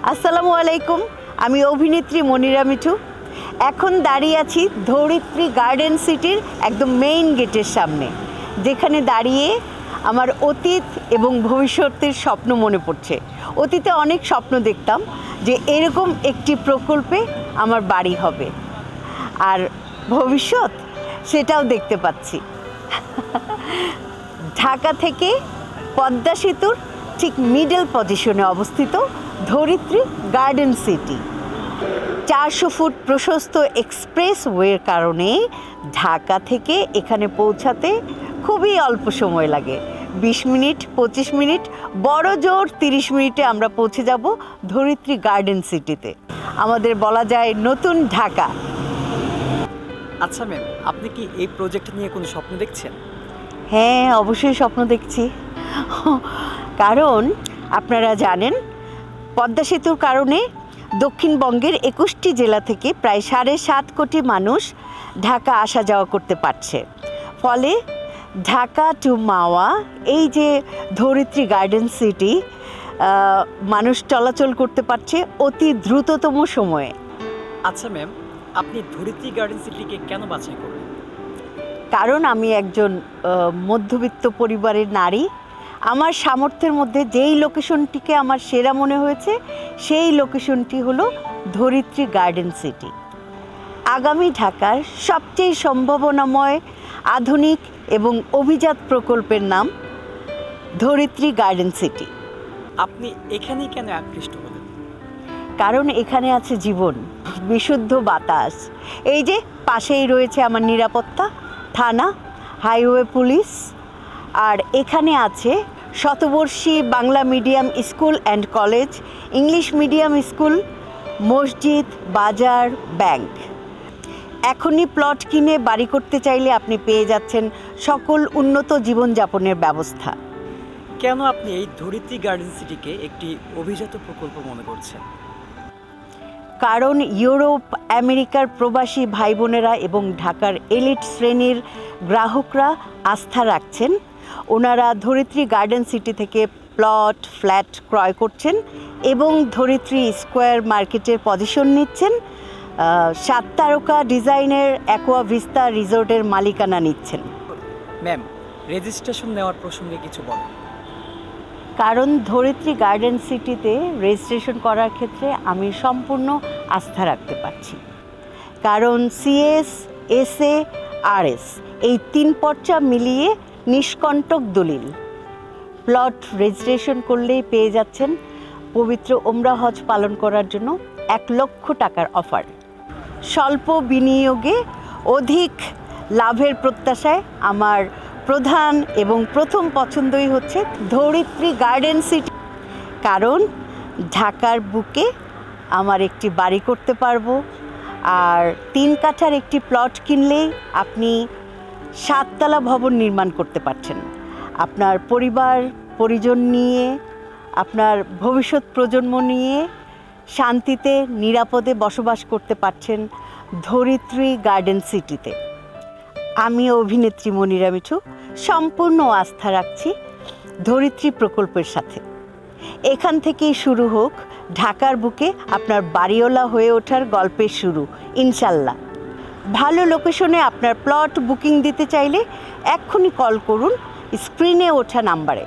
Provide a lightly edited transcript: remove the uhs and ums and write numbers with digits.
আসসালামু আলাইকুম, আমি অভিনেত্রী মনিরা মিঠু। এখন দাঁড়িয়ে আছি ধরিত্রী গার্ডেন সিটির একদম মেইন গেটের সামনে, যেখানে দাঁড়িয়ে আমার অতীত এবং ভবিষ্যতের স্বপ্ন মনে পড়ছে। অতীতে অনেক স্বপ্ন দেখতাম যে এরকম একটি প্রকল্পে আমার বাড়ি হবে, আর ভবিষ্যৎ সেটাও দেখতে পাচ্ছি। ঢাকা থেকে পদ্মা সেতুর ঠিক মিডল পজিশনে অবস্থিত ধরিত্রী গার্ডেন সিটি। 400 ফুট প্রশস্ত এক্সপ্রেসওয়ের কারণে ঢাকা থেকে এখানে পৌঁছাতে খুবই অল্প সময় লাগে। 20 মিনিট, 25 মিনিট, বড় জোর 30 মিনিটে আমরা পৌঁছে যাব ধরিত্রী গার্ডেন সিটিতে। আমাদের বলা যায় নতুন ঢাকা। আচ্ছা ম্যাম, আপনি কি এই প্রজেক্ট নিয়ে কোনো স্বপ্ন দেখছেন? হ্যাঁ, অবশ্যই স্বপ্ন দেখছি। কারণ আপনারা জানেন, পদ্মা সেতুর কারণে দক্ষিণবঙ্গের 21টি জেলা থেকে প্রায় 7.5 কোটি মানুষ ঢাকা আসা যাওয়া করতে পারছে। ফলে ঢাকা টু মাওয়া, এই যে ধরিত্রী গার্ডেন সিটি, মানুষ চলাচল করতে পারছে অতি দ্রুততম সময়ে। আচ্ছা ম্যাম, আপনি ধরিত্রী গার্ডেন সিটিকে কেন বাছাই করলেন? কারণ আমি একজন মধ্যবিত্ত পরিবারের নারী। আমার সামর্থ্যের মধ্যে যেই লোকেশনটিকে আমার সেরা মনে হয়েছে, সেই লোকেশনটি হলো ধরিত্রী গার্ডেন সিটি। আগামী ঢাকার সবচেয়ে সম্ভাবনাময়, আধুনিক এবং অভিজাত প্রকল্পের নাম ধরিত্রী গার্ডেন সিটি। আপনি এখানেই কেন আকৃষ্ট হলেন? কারণ এখানে আছে জীবন, বিশুদ্ধ বাতাস। এই যে পাশেই রয়েছে আমার নিরাপত্তা, থানা, হাইওয়ে পুলিশ, আর এখানে আছে শতবর্ষী Bangla medium school and college, English medium school, মসজিদ, বাজার, ব্যাংক। এখনই প্লট কিনে বাড়ি করতে চাইলে আপনি পেয়ে যাচ্ছেন সকল উন্নত জীবনযাপনের ব্যবস্থা। কেন আপনি এই ধরিত্রী গার্ডেন সিটিকে একটি অভিজাত প্রকল্প মনে করছেন? কারণ ইউরোপ, আমেরিকার প্রবাসী ভাই বোনেরা এবং ঢাকার এলিট শ্রেণীর গ্রাহকরা আস্থা রাখছেন। ওনারা ধরিত্রী গার্ডেন সিটি থেকে প্লট, ফ্ল্যাট ক্রয় করছেন এবং ধরিত্রী স্কোয়ার মার্কেটের পজিশন নিচ্ছেন। 7 তারকা ডিজাইনের অ্যাকোয়া ভিস্তা রিসোর্টের মালিকানা নিচ্ছেন। ম্যাম, রেজিস্ট্রেশন নেওয়ার প্রসঙ্গে কিছু বলেন। কারণ ধরিত্রী গার্ডেন সিটিতে রেজিস্ট্রেশন করার ক্ষেত্রে আমি সম্পূর্ণ আস্থা রাখতে পারছি। কারণ সিএস, এসএ, আরএস এই 3 পর্চা মিলিয়ে নিষ্কণ্টক দলিল। প্লট রেজিস্ট্রেশন করলেই পেয়ে যাচ্ছেন পবিত্র ওমরা হজ পালন করার জন্য 1 লক্ষ টাকার অফার। স্বল্প বিনিয়োগে অধিক লাভের প্রত্যাশায় আমার প্রধান এবং প্রথম পছন্দই হচ্ছে ধরিত্রী গার্ডেন সিটি। কারণ ঢাকার বুকে আমার একটি বাড়ি করতে পারবো, আর 3 কাঠার একটি প্লট কিনলেই আপনি 7 তলা ভবন নির্মাণ করতে পারছেন। আপনার পরিবার পরিজন নিয়ে, আপনার ভবিষ্যৎ প্রজন্ম নিয়ে শান্তিতে নিরাপদে বসবাস করতে পারছেন ধরিত্রী গার্ডেন সিটিতে। আমি অভিনেত্রী মনিরা মিঠু সম্পূর্ণ আস্থা রাখছি ধরিত্রী প্রকল্পের সাথে। এখান থেকেই শুরু হোক ঢাকার বুকে আপনার বাড়িওয়ালা হয়ে ওঠার গল্পের শুরু, ইনশাল্লাহ। ভালো লোকেশনে আপনার প্লট বুকিং দিতে চাইলে এক্ষুনি কল করুন স্ক্রিনে ওঠা নাম্বারে।